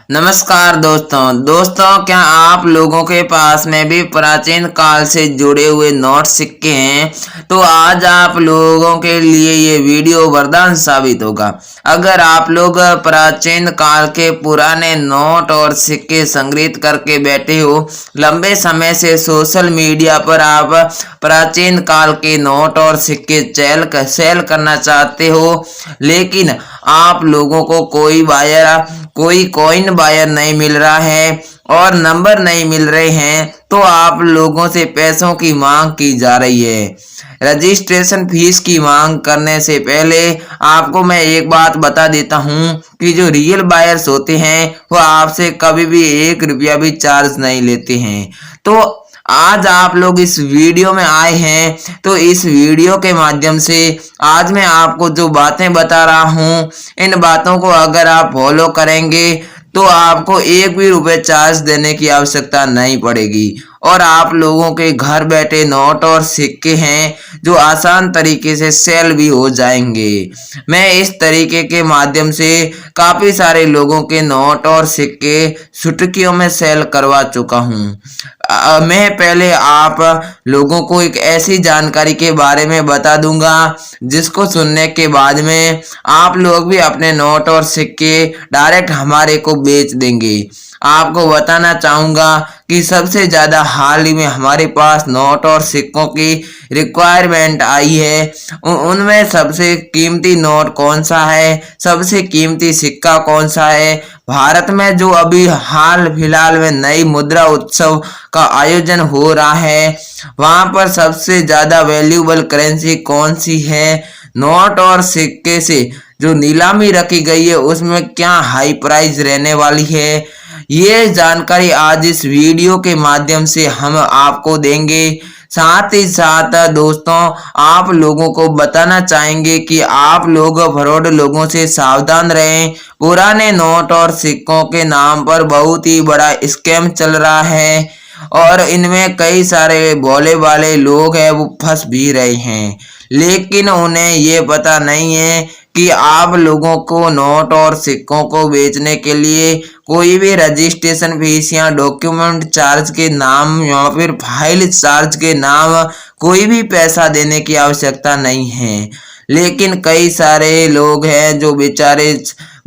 नमस्कार दोस्तों, क्या आप लोगों के पास में भी प्राचीन काल से जुड़े हुए नोट सिक्के हैं? तो आज आप लोगों के लिए ये वीडियो वरदान साबित होगा। अगर आप लोग प्राचीन काल के पुराने नोट और सिक्के संग्रहित करके बैठे हो, लंबे समय से सोशल मीडिया पर आप प्राचीन काल के नोट और सिक्के सेल करना चाहते हो, लेकिन आप लोगों को कोई कॉइन बायर नहीं मिल रहा है और नंबर नहीं मिल रहे हैं, तो आप लोगों से पैसों की मांग की जा रही है। रजिस्ट्रेशन फीस की मांग करने से पहले आपको मैं एक बात बता देता हूं कि जो रियल बायर्स होते हैं वो आपसे कभी भी 1 रुपया भी चार्ज नहीं लेते हैं। तो आज आप लोग इस वीडियो में आए हैं, तो इस वीडियो के माध्यम से आज मैं आपको जो बातें बता रहा हूँ, इन बातों को अगर आप फॉलो करेंगे तो आपको 1 भी रुपये चार्ज देने की आवश्यकता नहीं पड़ेगी और आप लोगों के घर बैठे नोट और सिक्के हैं जो आसान तरीके से सेल भी हो जाएंगे। मैं इस तरीके के माध्यम से काफ़ी सारे लोगों के नोट और सिक्के चुटकियों में सेल करवा चुका हूँ। मैं पहले आप लोगों को एक ऐसी जानकारी के बारे में बता दूंगा जिसको सुनने के बाद में आप लोग भी अपने नोट और सिक्के डायरेक्ट हमारे को बेच देंगे। आपको बताना चाहूँगा कि सबसे ज़्यादा हाल ही में हमारे पास नोट और सिक्कों की रिक्वायरमेंट आई है। उनमें सबसे कीमती नोट कौन सा है, सबसे कीमती सिक्का कौन सा है, भारत में जो अभी हाल फिलहाल में नई मुद्रा उत्सव का आयोजन हो रहा है, वहाँ पर सबसे ज़्यादा वैल्यूएबल करेंसी कौन सी है, नोट और सिक्के से जो नीलामी रखी गई है उसमें क्या हाई प्राइस रहने वाली है, ये जानकारी आज इस वीडियो के माध्यम से हम आपको देंगे। साथ ही साथ दोस्तों, आप लोगों को बताना चाहेंगे कि आप लोग फ्रॉड लोगों से सावधान रहें। पुराने नोट और सिक्कों के नाम पर बहुत ही बड़ा स्कैम चल रहा है और इनमें कई सारे भोले वाले लोग हैं वो फंस भी रहे हैं, लेकिन उन्हें ये पता नहीं है कि आप लोगों को नोट और सिक्कों को बेचने के लिए कोई भी रजिस्ट्रेशन फीस या डॉक्यूमेंट चार्ज के नाम या फिर फाइल चार्ज के नाम कोई भी पैसा देने की आवश्यकता नहीं है। लेकिन कई सारे लोग हैं जो बेचारे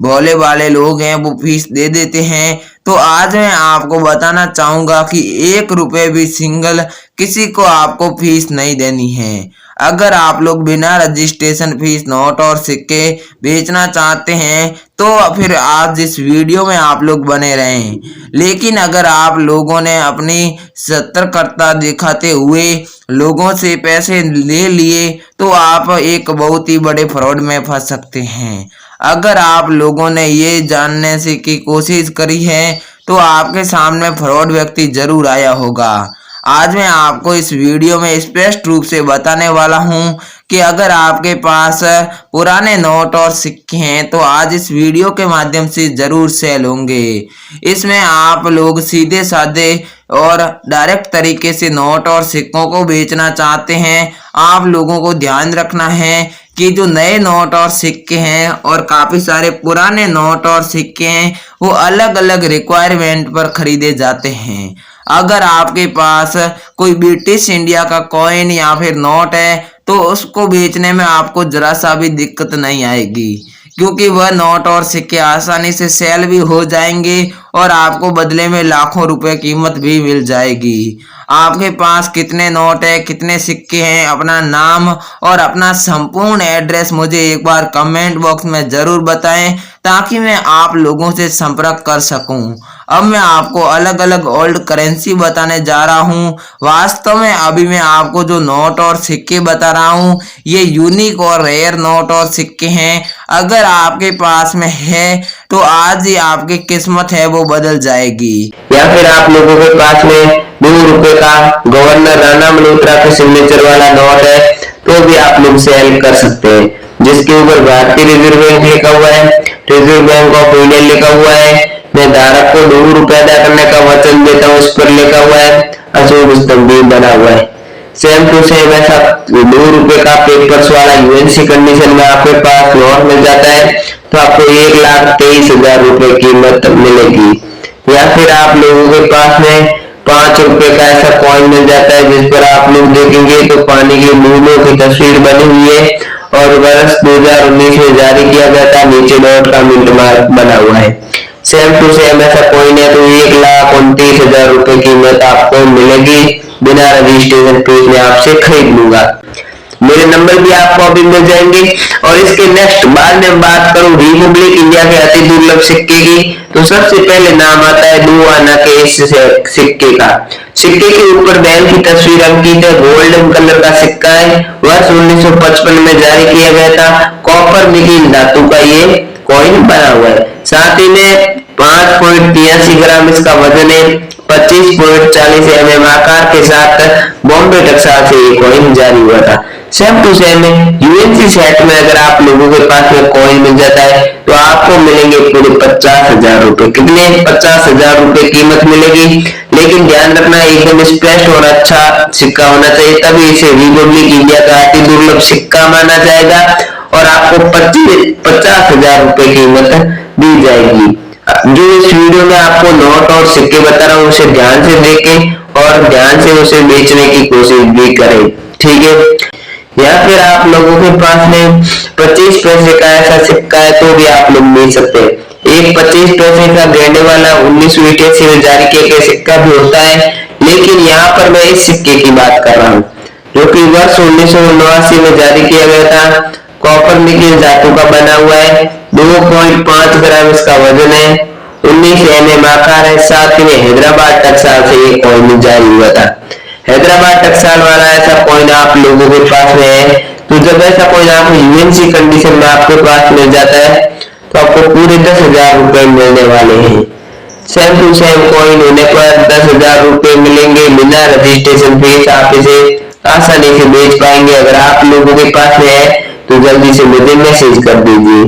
भोले वाले लोग हैं वो फीस दे देते हैं। तो आज मैं आपको बताना चाहूँगा कि 1 रुपये भी सिंगल किसी को आपको फीस नहीं देनी है। अगर आप लोग बिना रजिस्ट्रेशन फीस नोट और सिक्के बेचना चाहते हैं तो फिर आज इस वीडियो में आप लोग बने रहें। लेकिन अगर आप लोगों ने अपनी सतर्कता दिखाते हुए लोगों से पैसे ले लिए तो आप एक बहुत ही बड़े फ्रॉड में फंस सकते हैं। अगर आप लोगों ने ये जानने से की कोशिश करी है तो आपके सामने फ्रॉड व्यक्ति जरूर आया होगा। आज मैं आपको इस वीडियो में स्पष्ट रूप से बताने वाला हूं कि अगर आपके पास पुराने नोट और सिक्के हैं तो आज इस वीडियो के माध्यम से जरूर सेल होंगे। इसमें आप लोग सीधे साधे और डायरेक्ट तरीके से नोट और सिक्कों को बेचना चाहते हैं। आप लोगों को ध्यान रखना है कि जो नए नोट और सिक्के हैं और काफ़ी सारे पुराने नोट और सिक्के हैं वो अलग अलग रिक्वायरमेंट पर खरीदे जाते हैं। अगर आपके पास कोई ब्रिटिश इंडिया का कॉइन या फिर नोट है तो उसको बेचने में आपको जरा सा भी दिक्कत नहीं आएगी, क्योंकि वह नोट और सिक्के आसानी से सेल भी हो जाएंगे और आपको बदले में लाखों रुपए कीमत भी मिल जाएगी। आपके पास कितने नोट है, कितने सिक्के हैं, अपना नाम और अपना संपूर्ण एड्रेस मुझे एक बार कमेंट बॉक्स में जरूर बताएं ताकि मैं आप लोगों से संपर्क कर सकूं। अब मैं आपको अलग अलग ओल्ड करेंसी बताने जा रहा हूं। वास्तव में अभी मैं आपको जो नोट और सिक्के बता रहा हूं ये यूनिक और रेयर नोट और सिक्के हैं। अगर आपके पास में है तो आज ही आपकी किस्मत है वो बदल जाएगी। या फिर आप लोगों के पास में 2 रुपए का गवर्नर राणा मल्होत्रा के सिग्नेचर वाला नोट है तो भी आप लोग सेल कर सकते हैं, जिसके ऊपर भारतीय रिजर्व बैंक लिखा हुआ है, रिजर्व बैंक ऑफ इंडिया लिखा हुआ है, मैं धारक को 2 रुपए अदा करने का वचन देता हूँ इस पर लिखा हुआ है, अशोक स्तंभ भी बना हुआ है। सेम टू सेम ऐसा 2 रुपए का पेपर्स वाला यूएनसी कंडीशन में आपके पास नोट मिल जाता है तो आपको 1,23,000 रुपए कीमत मिलेगी। या फिर आप लोगों के पास में 5 रुपए का ऐसा कॉइन मिल जाता है जिस पर आप लोग देखेंगे तो पानी की बूंदों की तस्वीर बनी हुई है और वर्ष 2019 में जारी किया गया था। नीचे नोट का मिंट मार्क बना हुआ है। सेम टू सेम ऐसा कॉइन है तो 1,29,000 रुपए कीमत आपको मिलेगी। बिना रजिस्ट्रेशन फीस में आपसे खरीद लूंगा। मेरे नंबर भी आपको अभी मिल जाएंगे। और इसके नेक्स्ट बाद में बात करूं रिपब्लिक इंडिया के अति दुर्लभ सिक्के की तो सबसे पहले नाम आता है 2 आना के इस सिक्के का। सिक्के के ऊपर बैल की तस्वीर अंकित है। गोल्डन कलर का सिक्का है। वर्ष 1955 में जारी किया गया था। कॉपर निकिल धातु का ये कॉइन बना हुआ है। साथ ही में 5.83 ग्राम इसका वजन है। 25.40 mm आकार के साथ बॉम्बे टक्साल से ये कॉइन जारी हुआ था। Same to same UNC set में अगर आप लोगों के पास में कॉइन मिल जाता है तो आपको मिलेंगे पूरे 50,000 रुपए। कितने? 50,000 रुपए कीमत मिलेगी। लेकिन ध्यान रखना एकदम स्पष्ट और अच्छा सिक्का होना चाहिए, तभी इसे रिपब्लिक इंडिया का अति दुर्लभ सिक्का माना जाएगा और आपको 50,000 रुपए कीमत दी जाएगी। जो इस वीडियो में आपको नोट और सिक्के बता रहा हूँ उसे ध्यान से देखें और ध्यान से उसे बेचने की कोशिश भी करें, ठीक है। या फिर आप लोगों के पास में 25 पैसे का ऐसा सिक्का है तो भी आप लोग बेच सकते हैं। एक 25 पैसे का गेंडे वाला 1988 में जारी किया गया सिक्का भी होता है, लेकिन यहाँ पर मैं इस सिक्के की बात कर रहा हूँ जो कि वर्ष 1979 में जारी किया गया था। कॉपर निकिल धातु का बना हुआ है। 2.5 ग्राम इसका वजन है। 19 mm आकार है। साथ में हैदराबाद टक्साल से ये कॉइन जारी हुआ था। हैदराबाद टक्साल वाला ऐसा कॉइन आप लोगों के पास में है तो जब ऐसा कॉइन आपको यूएनसी कंडीशन में आपके पास मिल जाता है तो आपको पूरे 10,000 रुपए मिलने वाले हैं। सेम टू सेम कॉइन होने पर 10,000 रुपए मिलेंगे बिना रजिस्ट्रेशन फीस। आप इसे आसानी से बेच पाएंगे। अगर आप लोगों के पास में है तो जल्दी से मुझे मैसेज कर दीजिए।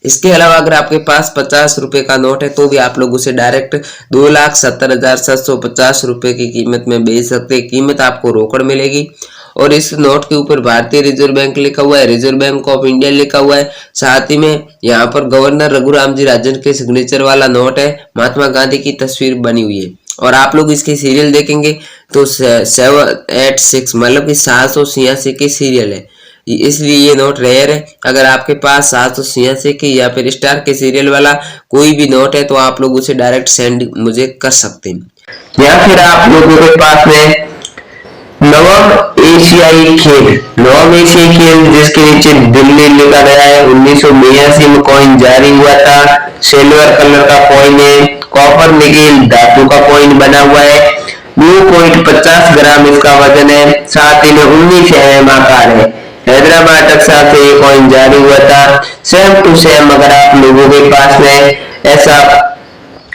इसके अलावा अगर आपके पास 50 रुपए का नोट है तो भी आप लोग उसे डायरेक्ट 2,70,750 रुपए की कीमत में बेच सकते हैं। कीमत आपको रोकड़ मिलेगी और इस नोट के ऊपर भारतीय रिजर्व बैंक लिखा हुआ है, रिजर्व बैंक ऑफ इंडिया लिखा हुआ है। साथ ही में यहाँ पर गवर्नर रघुराम जी राजन के सिग्नेचर वाला नोट है। महात्मा गांधी की तस्वीर बनी हुई है और आप लोग इसकी सीरियल देखेंगे तो 786 मतलब कि 786 की सीरियल है, इसलिए ये नोट रेयर है। अगर आपके पास 786 की या फिर स्टार के सीरियल वाला कोई भी नोट है तो आप लोग उसे डायरेक्ट सेंड मुझे कर सकते हैं। या फिर आप लोगों के पास में नवम एशियाई खेल जिसके नीचे दिल्ली लिखा गया है 1982 में कॉइन जारी हुआ था। सिल्वर कलर का कॉइन है। कॉपर निकिल धातु का कॉइन बना हुआ है। 2.50 ग्राम इसका वजन है। साथ ही में 19 mm आकार है। हैदराबाद टक्साल से ये कॉइन जारी हुआ था। सेम टू सेम अगर आप लोगों के पास में ऐसा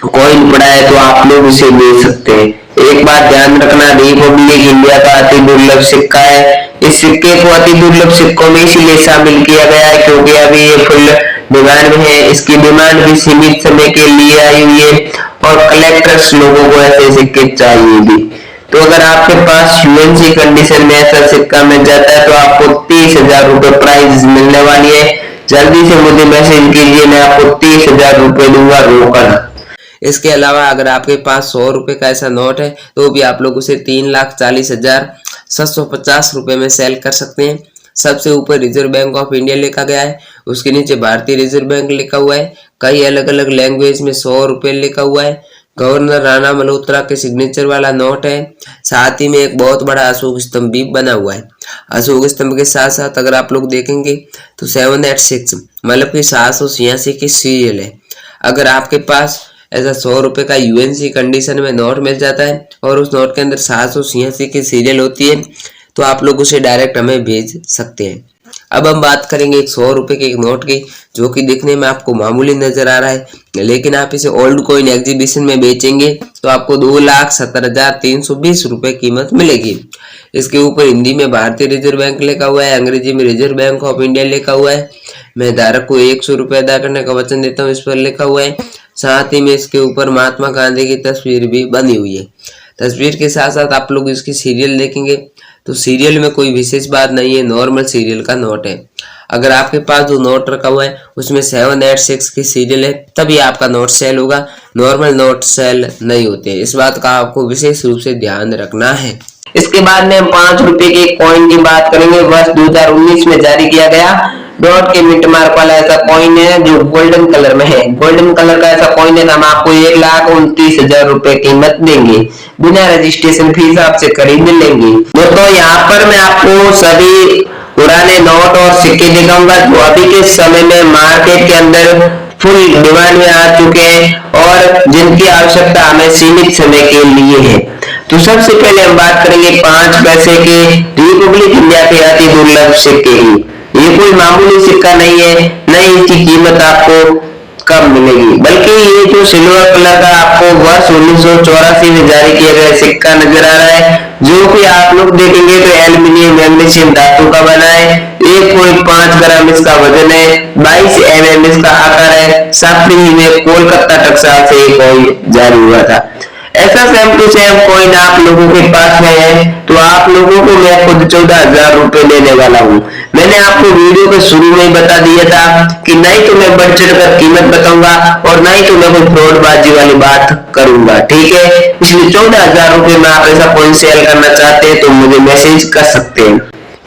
कॉइन पड़ा है तो आप लोग इसे ले सकते हैं। एक बात ध्यान रखना, रिपब्लिक इंडिया का अति दुर्लभ सिक्का है। इस सिक्के को अति दुर्लभ सिक्कों में इसीलिए शामिल किया गया है क्योंकि अभी ये फुल डिमांड में है। इसकी डिमांड भी सीमित समय के लिए आई हुई है और कलेक्टर्स लोगों को ऐसे सिक्के चाहिए भी। तो अगर आपके पास यूएनसी कंडीशन में ऐसा सिक्का मिल जाता है तो आपको 30,000 रुपए प्राइज मिलने वाली है। जल्दी से मुझे मैसेज कीजिए, मैं आपको 30,000 रुपए दूंगा रोकड़। इसके अलावा अगर आपके पास 100 रुपए का ऐसा नोट है तो भी आप लोग उसे 3,40,750 रुपए में सेल कर सकते हैं। सबसे ऊपर रिजर्व बैंक ऑफ इंडिया लिखा गया है, उसके नीचे भारतीय रिजर्व बैंक लिखा हुआ है। कई अलग अलग लैंग्वेज में 100 रुपए लिखा हुआ है। गवर्नर राणा मल्होत्रा के सिग्नेचर वाला नोट है। साथ ही में एक बहुत बड़ा अशोक स्तंभ भी बना हुआ है। अशोक स्तंभ के साथ साथ अगर आप लोग देखेंगे तो 786 मतलब कि 786 की सीरियल है। अगर आपके पास ऐसा 100 रुपए का यूएनसी कंडीशन में नोट मिल जाता है और उस नोट के अंदर 786 की सीरियल होती है तो आप लोग उसे डायरेक्ट हमें भेज सकते हैं। अब हम बात करेंगे एक 100 रुपए के एक नोट की जो कि दिखने में आपको मामूली नजर आ रहा है, लेकिन आप इसे ओल्ड कॉइन एग्जीबिशन में बेचेंगे तो आपको 2,70,320 रुपए कीमत मिलेगी। इसके ऊपर हिंदी में भारतीय रिजर्व बैंक लिखा हुआ है, अंग्रेजी में रिजर्व बैंक ऑफ इंडिया लिखा हुआ है। मैं धारक को 100 रुपए अदा करने का वचन देता हूँ, इस पर लिखा हुआ है। साथ ही में इसके ऊपर महात्मा गांधी की तस्वीर भी बनी हुई है। तस्वीर के साथ साथ आप लोग इसकी सीरियल देखेंगे तो सीरियल में कोई विशेष बात नहीं है, नॉर्मल सीरियल का नोट है। अगर आपके पास जो नोट रखा हुआ है उसमें 786 की सीरियल है तभी आपका नोट सेल होगा, नॉर्मल नोट सेल नहीं होते। इस बात का आपको विशेष रूप से ध्यान रखना है। इसके बाद में हम 5 रुपए के कॉइन की बात करेंगे। वर्ष 2019 में जारी किया गया डॉट के मिंट मार्क वाला ऐसा कॉइन है जो गोल्डन कलर में है। गोल्डन कलर का ऐसा कॉइन है, हम आपको 1,29,000 रुपए कीमत देंगे, बिना रजिस्ट्रेशन फीस आपसे खरीद लेंगे। दोस्तों यहाँ पर मैं आपको सभी पुराने नोट और सिक्के दिखाऊंगा जो अभी के समय में मार्केट के अंदर फुल डिमांड में आ चुके हैं और जिनकी आवश्यकता हमें सीमित समय के लिए है। तो सबसे पहले हम बात करेंगे 5 पैसे के रिपब्लिक इंडिया के अति दुर्लभ सिक्के की। ये कोई मामूली सिक्का नहीं है, न इसकी कीमत आपको कम मिलेगी, बल्कि ये जो सिल्वर कलर का आपको वर्ष 1984 में जारी किया गया सिक्का नजर आ रहा है, जो कि आप लोग देखेंगे तो एल्यूमिनियम मैग्नीशियम धातु का बना है। 1.5 ग्राम इसका वजन है, 22 mm इसका आकार है। साथ ही में कोलकाता टकसाल से एक कॉइन जारी हुआ था। ऐसा सेम टू सेम कॉइन आप लोगों के पास में है तो आप लोगों को मैं खुद 14,000 रुपए देने वाला हूँ। मैंने आपको वीडियो के शुरू में ही बता दिया था कि नहीं तो मैं बढ़ चढ़ कर कीमत बताऊंगा और नहीं तो मैं कोई फ्रॉडबाजी वाली बात करूंगा, ठीक है। इसलिए 14,000 रुपए में आप ऐसा कॉइन सेल करना चाहते हैं तो मुझे मैसेज कर सकते हैं।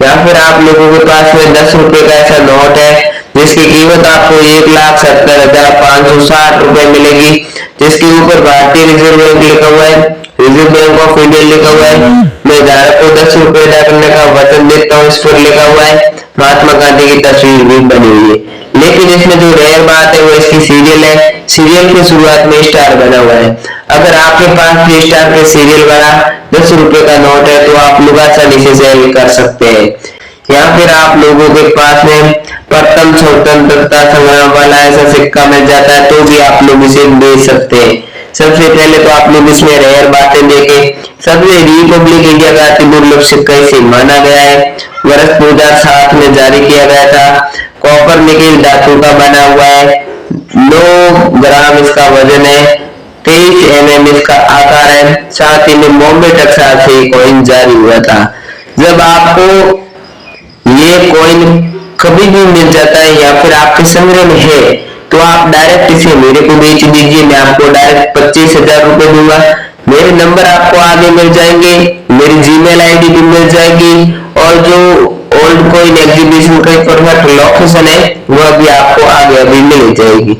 या फिर आप लोगों के पास में 10 रुपए का ऐसा नोट है जिसकी कीमत आपको 1,70,560 रुपए मिलेगी, जिसके ऊपर भारतीय रिजर्व बैंक लिखा हुआ है, रिजर्व बैंक ऑफ इंडिया लिखा हुआ है। मैं धारक को 10 रुपए अदा करने का वचन देता हूँ। इस पर लिखा हुआ है महात्मा गांधी की तस्वीर भी बनी हुई है। लेकिन इसमें जो रेयर बात है वो इसकी सीरियल है। सीरियल की शुरुआत में स्टार बना हुआ है। अगर आपके पास 3 स्टार के सीरियल वाला 10 रुपए का नोट है तो आप लोग आसानी से सेल कर सकते हैं। या फिर आप लोगों के पास में प्रथम स्वतंत्रता संग्राम वाला ऐसा सिक्का मिल जाता है तो भी आप लोग इसे बेच सकते हैं। सबसे पहले तो आप लोग इसमें रेयर बातें देखें। सबसे रिपब्लिक इंडिया का अति दुर्लभ सिक्का इसे माना गया है। वर्ष 2007 में जारी किया गया था। कॉपर निकेल धातु का बना हुआ है। 9 ग्राम इसका वजन है। 23 mm इसका आकार है। साथ ही में बॉम्बे टकसाल से कॉइन जारी हुआ था। जब आपको ये कॉइन कभी भी मिल जाता है या फिर आपके संग्रह में है तो आप डायरेक्ट इसे मेरे को बेच दीजिए। मैं आपको डायरेक्ट 25,000 रुपए दूंगा। मेरे नंबर आपको आगे मिल जाएंगे, मेरी जीमेल आईडी भी मिल जाएगी और जो ओल्ड कॉइन एग्जीबिशन का परफेक्ट लोकेशन है वह भी आपको आगे अभी मिल जाएगी।